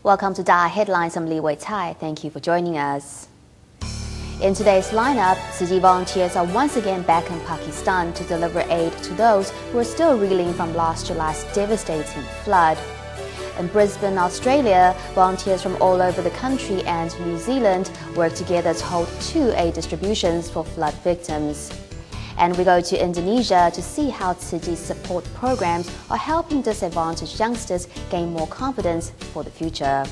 Welcome to DA Headlines. I'm Li Wei-Tai. Thank you for joining us. In today's lineup, Tzu Chi volunteers are once again back in Pakistan to deliver aid to those who are still reeling from last July's devastating flood. In Brisbane, Australia, volunteers from all over the country and New Zealand work together to hold 2 aid distributions for flood victims. And we go to Indonesia to see how Tzu Chi support programs are helping disadvantaged youngsters gain more confidence for the future.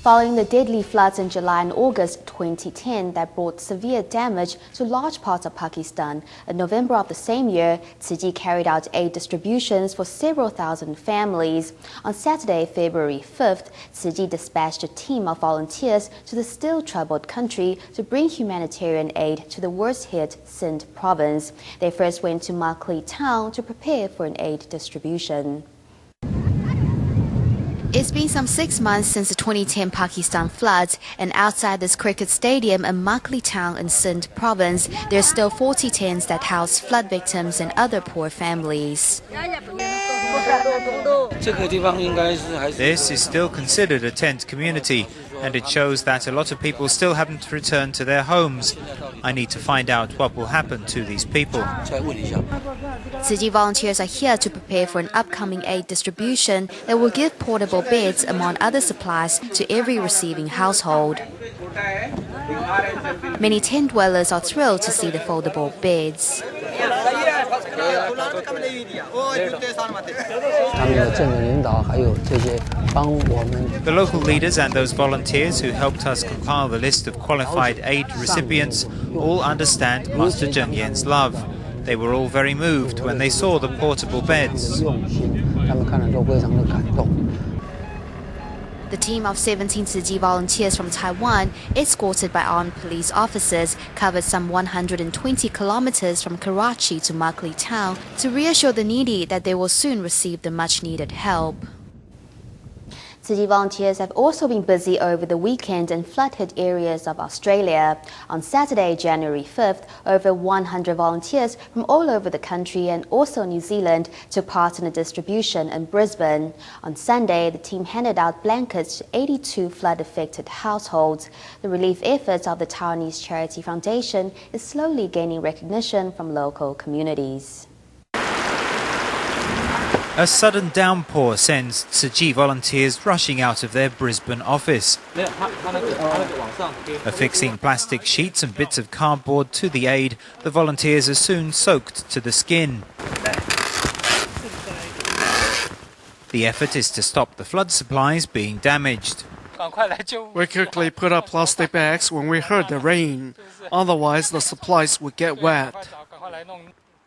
Following the deadly floods in July and August 2010 that brought severe damage to large parts of Pakistan, in November of the same year, Tzu Chi carried out aid distributions for several thousand families. On Saturday, February 5th, Tzu Chi dispatched a team of volunteers to the still troubled country to bring humanitarian aid to the worst-hit Sindh province. They first went to Makli town to prepare for an aid distribution. It's been some 6 months since the 2010 Pakistan floods, and outside this cricket stadium in Makli town in Sindh province, there are still 40 tents that house flood victims and other poor families. This is still considered a tent community, and it shows that a lot of people still haven't returned to their homes. I need to find out what will happen to these people. Tzu Chi volunteers are here to prepare for an upcoming aid distribution that will give portable beds, among other supplies, to every receiving household. Many tent dwellers are thrilled to see the foldable beds. The local leaders and those volunteers who helped us compile the list of qualified aid recipients all understand Master Zheng Yan's love. They were all very moved when they saw the portable beds. The team of 17 Tzu Chi volunteers from Taiwan, escorted by armed police officers, covered some 120 kilometers from Karachi to Makli town to reassure the needy that they will soon receive the much-needed help. Tzu Chi volunteers have also been busy over the weekend in flood-hit areas of Australia. On Saturday, January 5th, over 100 volunteers from all over the country and also New Zealand took part in a distribution in Brisbane. On Sunday, the team handed out blankets to 82 flood-affected households. The relief efforts of the Taiwanese Charity Foundation is slowly gaining recognition from local communities. A sudden downpour sends Tzu Chi volunteers rushing out of their Brisbane office. Affixing plastic sheets and bits of cardboard to the aid, the volunteers are soon soaked to the skin. The effort is to stop the flood supplies being damaged. We quickly put up plastic bags when we heard the rain, otherwise the supplies would get wet.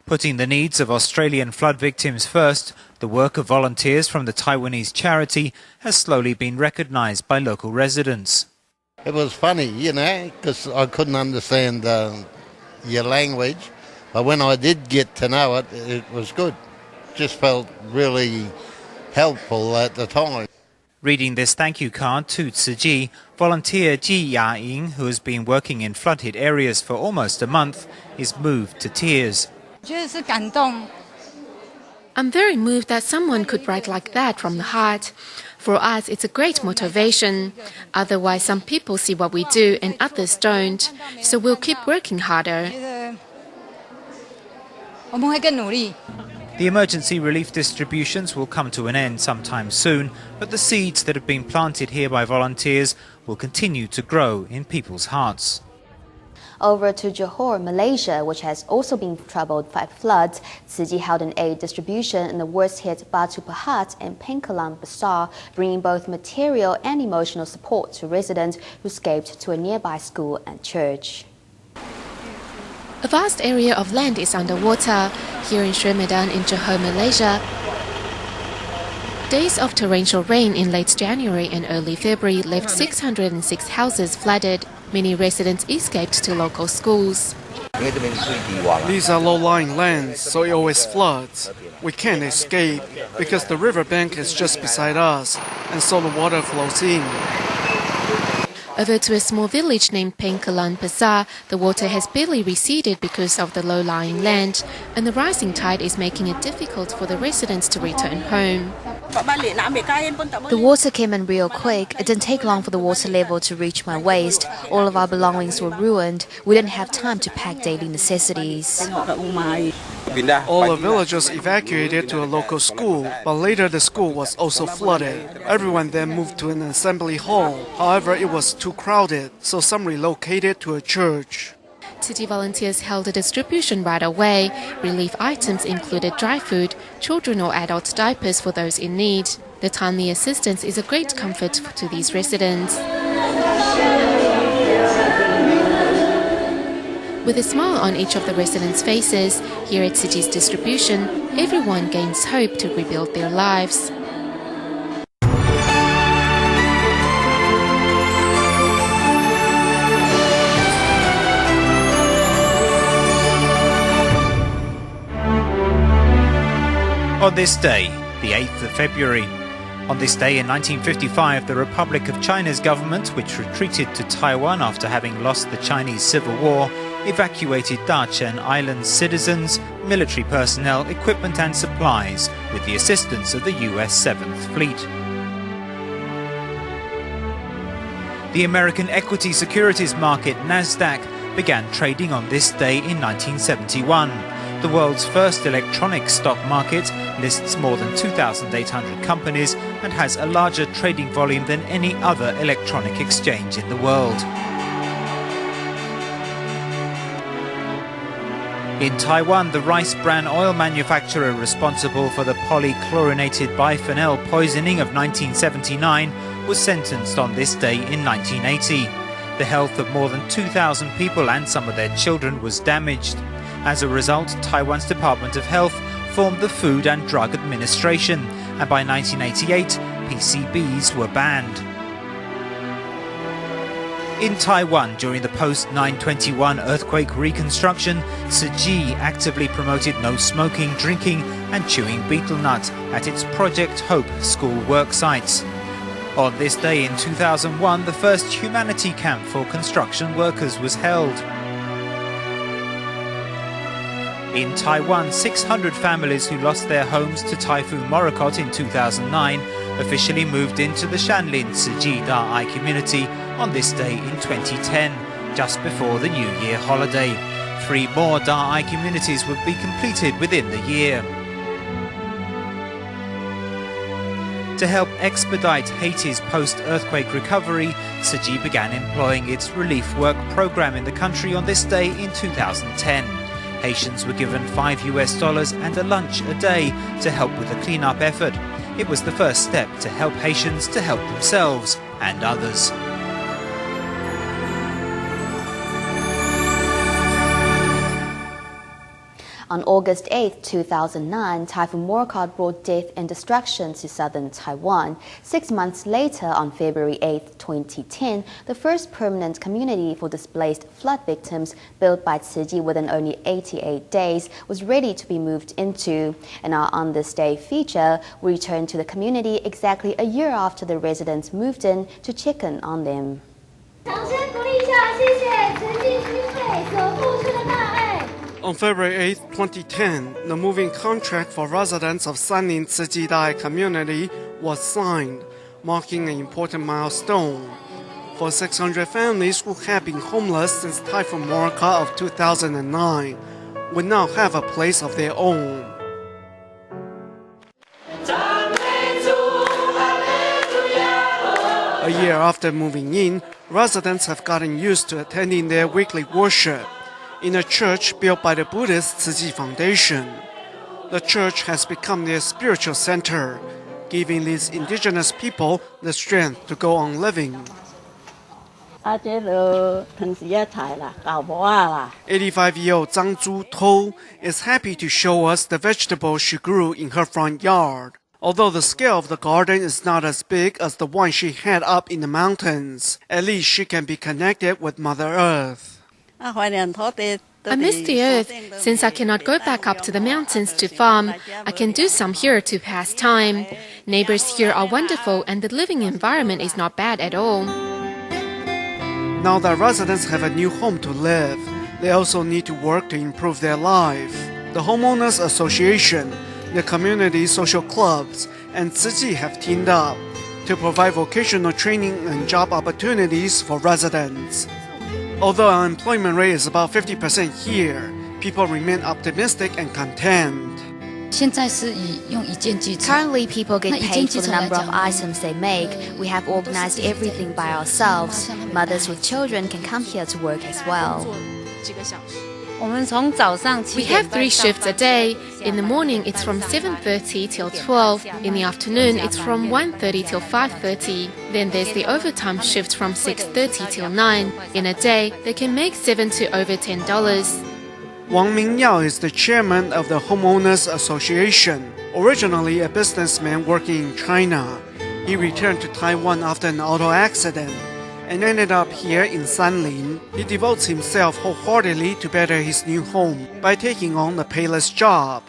Putting the needs of Australian flood victims first, the work of volunteers from the Taiwanese charity has slowly been recognised by local residents. It was funny, because I couldn't understand your language, but when I did get to know it, it was good. Just felt really helpful at the time. Reading this thank you card to Tzu Chi, volunteer Ji Ya-ying, who has been working in flood-hit areas for almost a month, is moved to tears. I'm very moved that someone could write like that from the heart. For us, it's a great motivation. Otherwise, some people see what we do and others don't. So we'll keep working harder. The emergency relief distributions will come to an end sometime soon, but the seeds that have been planted here by volunteers will continue to grow in people's hearts. Over to Johor, Malaysia, which has also been troubled by floods, Tzu Chi held an aid distribution in the worst-hit Batu Pahat and Penkalang Besar, bringing both material and emotional support to residents who escaped to a nearby school and church. A vast area of land is underwater here in Sri Medan in Johor, Malaysia. Days of torrential rain in late January and early February left 606 houses flooded. Many residents escaped to local schools. These are low-lying lands, so it always floods. We can't escape because the riverbank is just beside us, and so the water flows in. Over to a small village named Pengkalan Pasar, the water has barely receded because of the low-lying land, and the rising tide is making it difficult for the residents to return home. The water came in real quick. It didn't take long for the water level to reach my waist. All of our belongings were ruined. We didn't have time to pack daily necessities. All the villagers evacuated to a local school, but later the school was also flooded. Everyone then moved to an assembly hall. However, it was too crowded, so some relocated to a church. City volunteers held a distribution right away. Relief items included dry food, children or adult diapers for those in need. The timely assistance is a great comfort to these residents. With a smile on each of the residents' faces, here at City's distribution, everyone gains hope to rebuild their lives. On this day, the 8th of February. On this day in 1955, the Republic of China's government, which retreated to Taiwan after having lost the Chinese Civil War, evacuated Dachen Island's citizens, military personnel, equipment and supplies with the assistance of the US 7th Fleet. The American equity securities market Nasdaq began trading on this day in 1971. The world's first electronic stock market lists more than 2,800 companies and has a larger trading volume than any other electronic exchange in the world. In Taiwan, the rice bran oil manufacturer responsible for the polychlorinated biphenyl poisoning of 1979 was sentenced on this day in 1980. The health of more than 2,000 people and some of their children was damaged. As a result, Taiwan's Department of Health formed the Food and Drug Administration, and by 1988, PCBs were banned. In Taiwan, during the post-9/21 earthquake reconstruction, Tzu Chi actively promoted no smoking, drinking and chewing betel nut at its Project Hope school work sites. On this day in 2001, the first humanity camp for construction workers was held. In Taiwan, 600 families who lost their homes to Typhoon Morakot in 2009 officially moved into the Shanlin Tzu Chi Da'ai community on this day in 2010, just before the New Year holiday. 3 more Da'ai communities would be completed within the year. To help expedite Haiti's post-earthquake recovery, Tzu Chi began employing its relief work program in the country on this day in 2010. Haitians were given $5 and a lunch a day to help with the cleanup effort. It was the first step to help Haitians to help themselves and others. On August 8, 2009, Typhoon Morakot brought death and destruction to southern Taiwan. 6 months later, on February 8, 2010, the first permanent community for displaced flood victims, built by Tzu Chi within only 88 days, was ready to be moved into. In our On This Day feature, we returned to the community exactly a year after the residents moved in to check in on them. On February 8, 2010, the moving contract for residents of Sanlin Tzu Chi Da'ai community was signed, marking an important milestone. For 600 families who have been homeless since Typhoon Morakot of 2009, will now have a place of their own. A year after moving in, residents have gotten used to attending their weekly worship in a church built by the Buddhist Tzu Chi Foundation. The church has become their spiritual center, giving these indigenous people the strength to go on living. 85-year-old Zhang Zhu Tou is happy to show us the vegetables she grew in her front yard. Although the scale of the garden is not as big as the one she had up in the mountains, at least she can be connected with Mother Earth. I miss the earth. Since I cannot go back up to the mountains to farm, I can do some here to pass time. Neighbors here are wonderful and the living environment is not bad at all. Now that residents have a new home to live, they also need to work to improve their life. The Homeowners Association, the community social clubs, and Tzu Chi have teamed up to provide vocational training and job opportunities for residents. Although our unemployment rate is about 50% here, people remain optimistic and content. Currently, people get paid for the number of items they make. We have organized everything by ourselves. Mothers with children can come here to work as well. We have 3 shifts a day. In the morning, it's from 7:30 till 12. In the afternoon, it's from 1:30 till 5:30. Then there's the overtime shift from 6:30 till 9. In a day, they can make $7 to over $10. Wang Mingyao is the chairman of the Homeowners Association, originally a businessman working in China. He returned to Taiwan after an auto accident and ended up here in Sanlin. He devotes himself wholeheartedly to better his new home by taking on a payless job.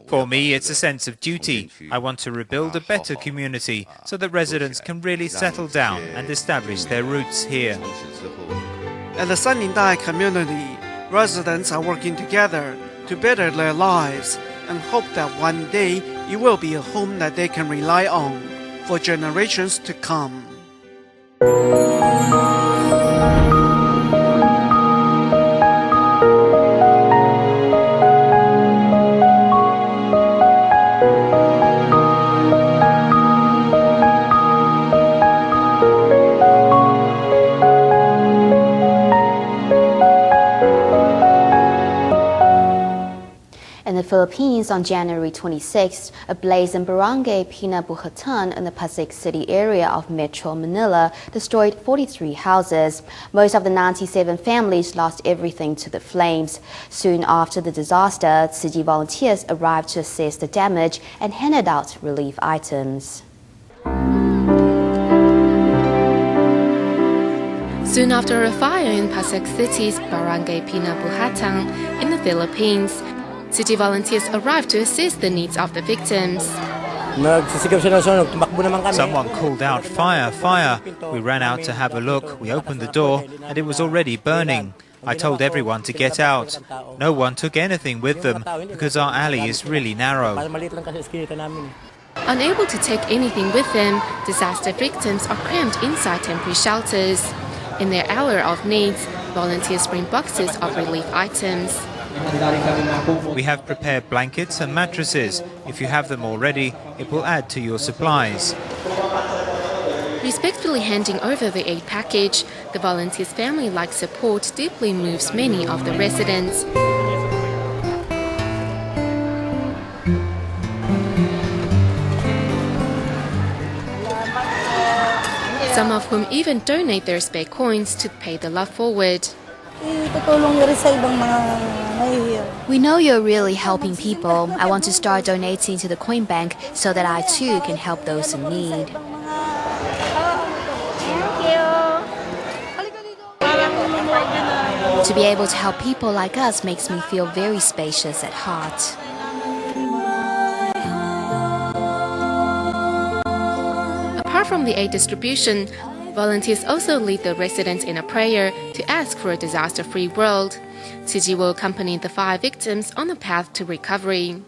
For me, it's a sense of duty. I want to rebuild a better community so that residents can really settle down and establish their roots here. At the Sanlin Dai community, residents are working together to better their lives and hope that one day it will be a home that they can rely on for generations to come. In the Philippines, on January 26th, a blaze in Barangay Pinabuhatan in the Pasig City area of Metro Manila destroyed 43 houses. Most of the 97 families lost everything to the flames. Soon after the disaster, Tzu Chi volunteers arrived to assess the damage and handed out relief items. Soon after a fire in Pasig City's Barangay Pinabuhatan in the Philippines, Tzu Chi volunteers arrived to assist the needs of the victims. Someone called out, "Fire, fire!" We ran out to have a look. We opened the door and it was already burning. I told everyone to get out. No one took anything with them because our alley is really narrow. Unable to take anything with them, disaster victims are crammed inside temporary shelters. In their hour of needs, volunteers bring boxes of relief items. We have prepared blankets and mattresses. If you have them already, it will add to your supplies. Respectfully handing over the aid package, the volunteers' family-like support deeply moves many of the residents. Some of whom even donate their spare coins to pay the love forward. We know you're really helping people. I want to start donating to the coin bank so that I too can help those in need. To be able to help people like us makes me feel very spacious at heart. Apart from the aid distribution, volunteers also lead the residents in a prayer to ask for a disaster-free world. Tzu Chi will accompany the fire victims on the path to recovery.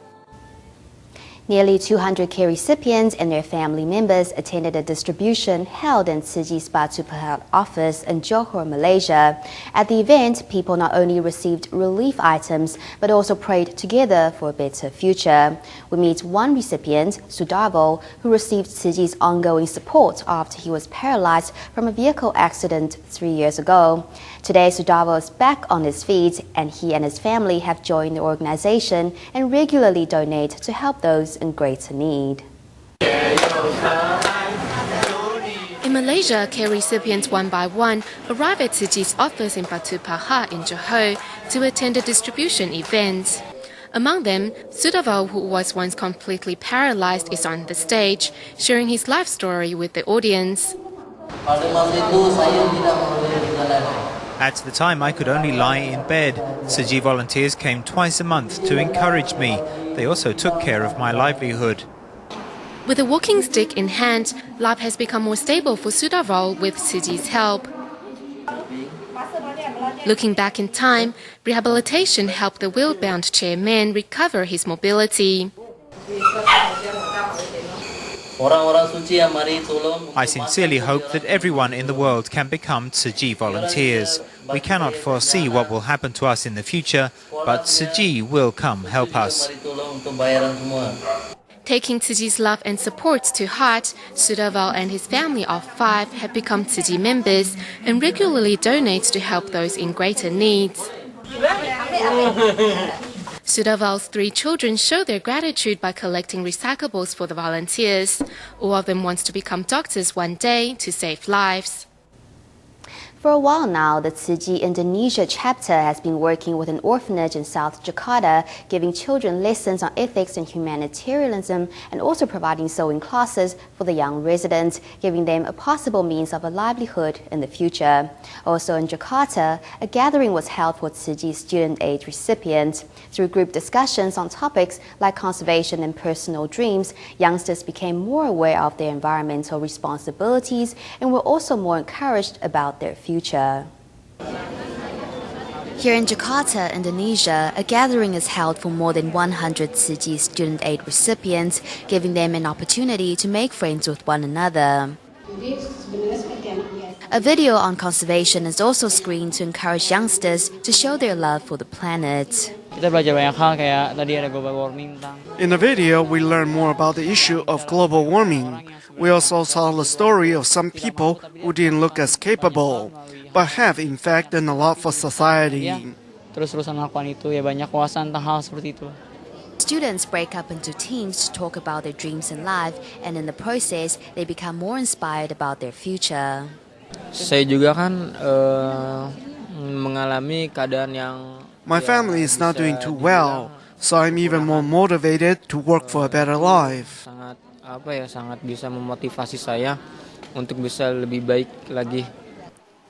Nearly 200 care recipients and their family members attended a distribution held in Tzu Chi's Batu Pahat office in Johor, Malaysia. At the event, people not only received relief items, but also prayed together for a better future. We meet one recipient, Sudarvo, who received Tzu Chi's ongoing support after he was paralyzed from a vehicle accident 3 years ago. Today, Sudarvo is back on his feet, and he and his family have joined the organization and regularly donate to help those in greater need. In Malaysia, care recipients one by one arrive at Tzu Chi's office in Batu Pahat in Johor to attend a distribution event. Among them, Sudarvo, who was once completely paralyzed, is on the stage, sharing his life story with the audience. At the time, I could only lie in bed. Tzu Chi volunteers came twice a month to encourage me. They also took care of my livelihood. With a walking stick in hand, life has become more stable for Sudaval with Tzuji's help. Looking back in time, rehabilitation helped the wheel-bound chairman recover his mobility. I sincerely hope that everyone in the world can become Tzuji volunteers. We cannot foresee what will happen to us in the future, but Tzuji will come help us. Taking Tzuji's love and support to heart, Sudaval and his family of 5 have become Tzuji members and regularly donate to help those in greater needs. Sudaval's 3 children show their gratitude by collecting recyclables for the volunteers. All of them wants to become doctors one day to save lives. For a while now, the Tzuji Indonesia chapter has been working with an orphanage in South Jakarta, giving children lessons on ethics and humanitarianism, and also providing sewing classes for the young residents, giving them a possible means of a livelihood in the future. Also in Jakarta, a gathering was held for Tzuji student aid recipients. Through group discussions on topics like conservation and personal dreams, youngsters became more aware of their environmental responsibilities and were also more encouraged about their future. Here in Jakarta, Indonesia, a gathering is held for more than 100 Tzuji student aid recipients, giving them an opportunity to make friends with one another. A video on conservation is also screened to encourage youngsters to show their love for the planet. In the video, we learn more about the issue of global warming. We also saw the story of some people who didn't look as capable, but have in fact done a lot for society. Students break up into teams to talk about their dreams in life, and in the process, they become more inspired about their future. My family is not doing too well, so I'm even more motivated to work for a better life.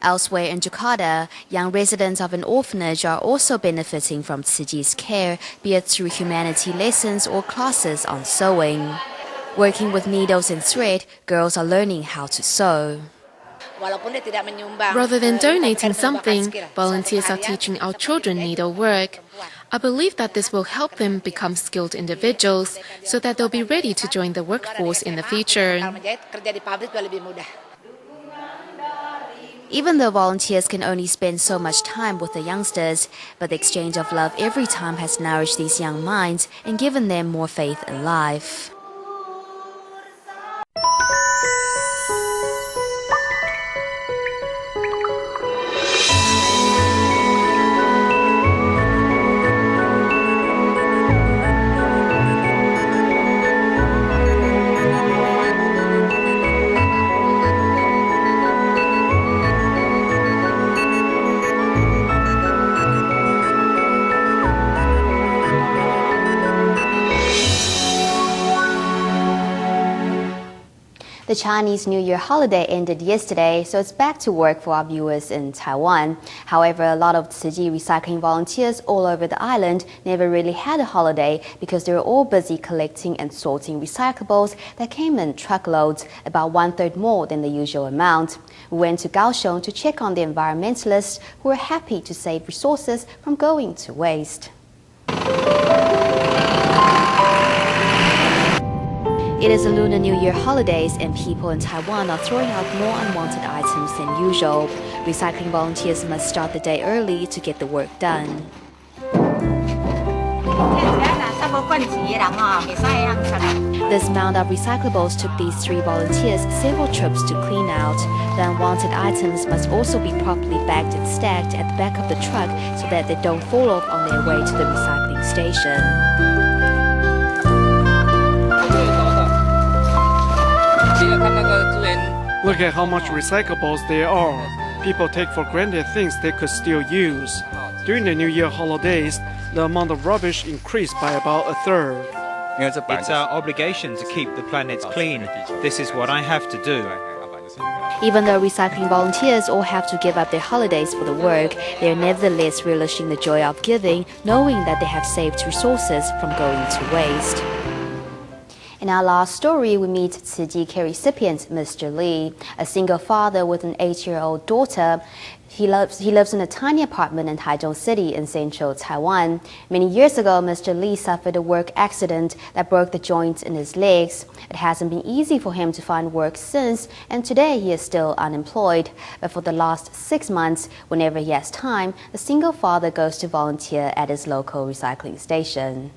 Elsewhere in Jakarta, young residents of an orphanage are also benefiting from Tzuji's care, be it through humanity lessons or classes on sewing. Working with needles and thread, girls are learning how to sew. Rather than donating something, volunteers are teaching our children needlework. I believe that this will help them become skilled individuals so that they'll be ready to join the workforce in the future. Even though volunteers can only spend so much time with the youngsters, but the exchange of love every time has nourished these young minds and given them more faith in life. The Chinese New Year holiday ended yesterday, so it's back to work for our viewers in Taiwan. However, a lot of Tzuji recycling volunteers all over the island never really had a holiday because they were all busy collecting and sorting recyclables that came in truckloads, about 1/3 more than the usual amount. We went to Kaohsiung to check on the environmentalists who are happy to save resources from going to waste. It is the Lunar New Year holidays and people in Taiwan are throwing out more unwanted items than usual. Recycling volunteers must start the day early to get the work done. This mound of recyclables took these 3 volunteers several trips to clean out. The unwanted items must also be properly bagged and stacked at the back of the truck so that they don't fall off on their way to the recycling station. Look at how much recyclables there are. People take for granted things they could still use. During the New Year holidays, the amount of rubbish increased by about 1/3. It's our obligation to keep the planet clean. This is what I have to do. Even though recycling volunteers all have to give up their holidays for the work, they are nevertheless relishing the joy of giving, knowing that they have saved resources from going to waste. In our last story, we meet Tzu Ji care recipient, Mr. Lee, a single father with an 8-year-old daughter. He lives in a tiny apartment in Taichung City in central Taiwan. Many years ago, Mr. Lee suffered a work accident that broke the joints in his legs. It hasn't been easy for him to find work since, and today he is still unemployed. But for the last 6 months, whenever he has time, the single father goes to volunteer at his local recycling station.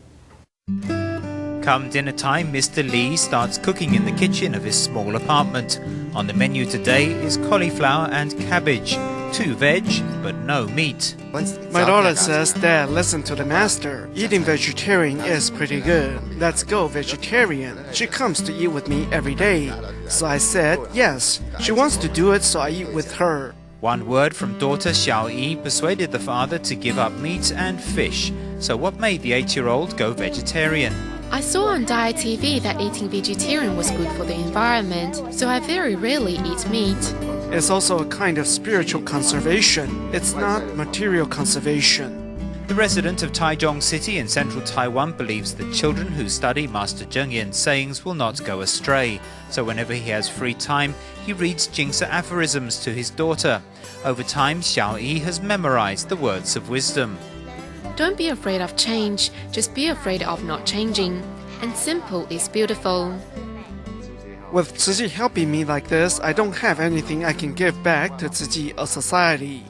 Come dinner time, Mr. Lee starts cooking in the kitchen of his small apartment. On the menu today is cauliflower and cabbage, 2 veg, but no meat. My daughter says, "Dad, listen to the master. Eating vegetarian is pretty good. Let's go vegetarian." She comes to eat with me every day. So I said, yes. She wants to do it, so I eat with her. One word from daughter Xiao Yi persuaded the father to give up meat and fish. So what made the 8-year-old go vegetarian? I saw on Diet TV that eating vegetarian was good for the environment, so I very rarely eat meat. It's also a kind of spiritual conservation. It's not material conservation. The resident of Taichung City in central Taiwan believes that children who study Master Zheng Yan's sayings will not go astray. So whenever he has free time, he reads Jingsa aphorisms to his daughter. Over time, Xiao Yi has memorized the words of wisdom. Don't be afraid of change, just be afraid of not changing. And simple is beautiful. With Tzu Ji helping me like this, I don't have anything I can give back to Tzu Ji or society.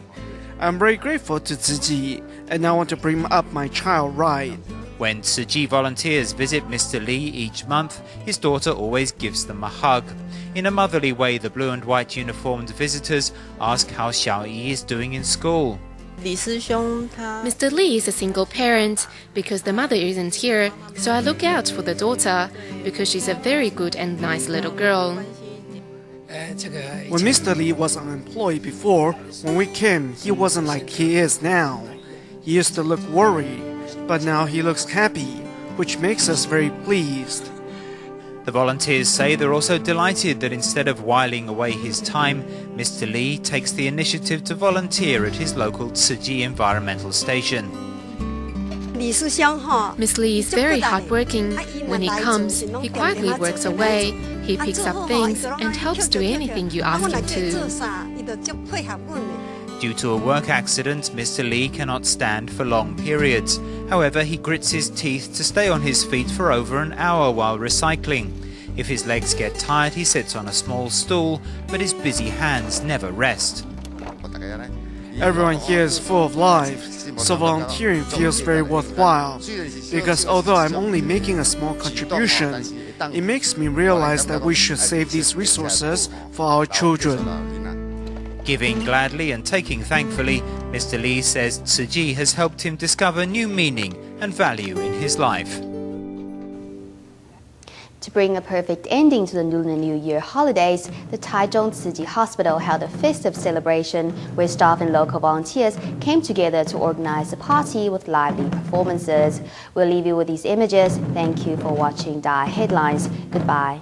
I'm very grateful to Tzu Ji, and I want to bring up my child right. When Tzu Ji volunteers visit Mr. Lee each month, his daughter always gives them a hug. In a motherly way, the blue and white uniformed visitors ask how Xiao Yi is doing in school. Mr. Lee is a single parent because the mother isn't here, so I look out for the daughter because she's a very good and nice little girl. When Mr. Lee was unemployed before, when we came, he wasn't like he is now. He used to look worried, but now he looks happy, which makes us very pleased. The volunteers say they're also delighted that instead of whiling away his time, Mr. Lee takes the initiative to volunteer at his local Tzu Ji environmental station. Miss Lee is very hardworking. When he comes, he quietly works away. He picks up things and helps do anything you ask him to. Due to a work accident, Mr. Lee cannot stand for long periods. However, he grits his teeth to stay on his feet for over an hour while recycling. If his legs get tired, he sits on a small stool, but his busy hands never rest. Everyone here is full of life, so volunteering feels very worthwhile. Because although I'm only making a small contribution, it makes me realize that we should save these resources for our children. Giving gladly and taking thankfully, Mr. Lee says Tzu Ji has helped him discover new meaning and value in his life. To bring a perfect ending to the Lunar New Year holidays, the Taichung Tzu Ji Hospital held a festive celebration where staff and local volunteers came together to organize a party with lively performances. We'll leave you with these images. Thank you for watching Dai Headlines. Goodbye.